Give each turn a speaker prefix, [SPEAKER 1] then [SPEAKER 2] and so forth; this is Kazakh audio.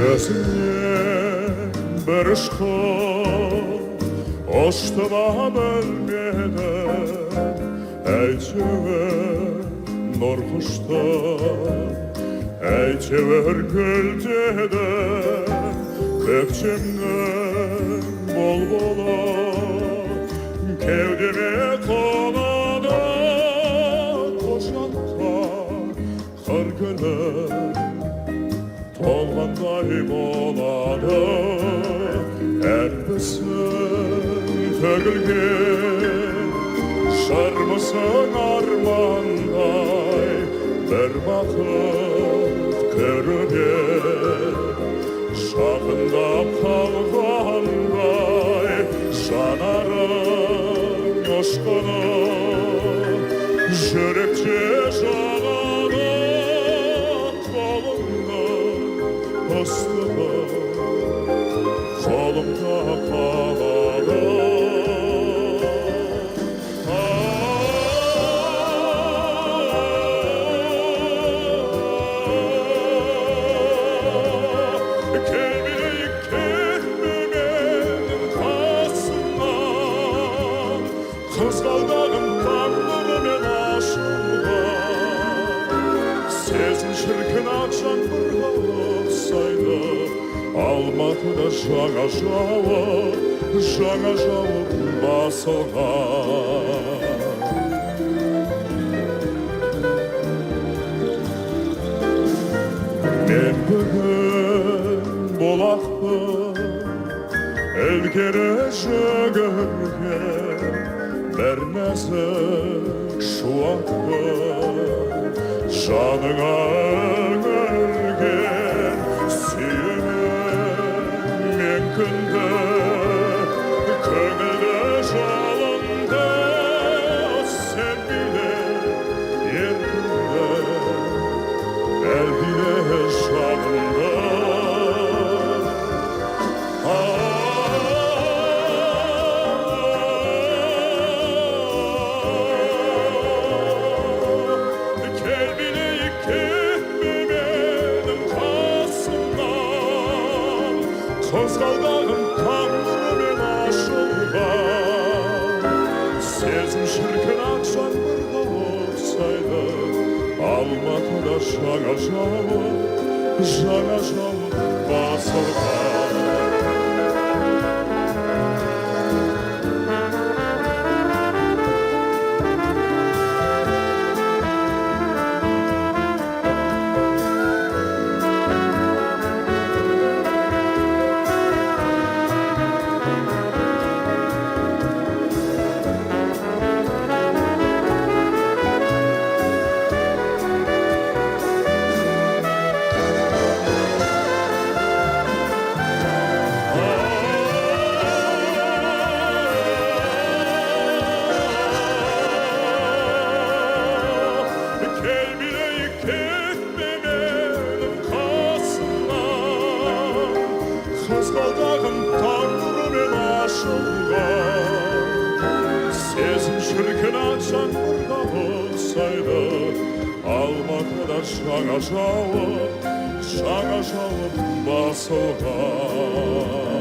[SPEAKER 1] өзіңнен бір ұшқын ұшты ма бөлмеді, әйтеуір нұр құшты, әйтеуір гүлдеді. Көктемнің бұлбұлы кеудеме қонады, қошаққа қыр гүлі толғандай болады. Әрбісің төгілген шырмысың армандай, бір бақыт көруге жақындап қалғандай. Жанарың ұшқыны жүректе жағады, ыстығы қолымда қалады. Келмей кетпе менің қасымнан, қызғалдағым тағдырымен ашылған. Сезім шіркін ақ жаңбырға ұқсайды, Алматыда жаңа жауып басылған. Мен бүгін бұлақпын, ілгері жүгірген, бір нәзік шуақпын, жаныңа үңілген. Сүйемін мен күнді, көңілді жалынды, сен биле еркінді, әл биле жанымды. Қызғалдағым тағдырымен ашылған. Сезім шіркін ақ жаңбырға ұқсайды, Алматыда жаңа жауып басылған. Қызғалдағым тағдырымен ашылған. Сезім шіркін ақ жаңбырға ұқсайды, Алматыда жаңа жауып басылған.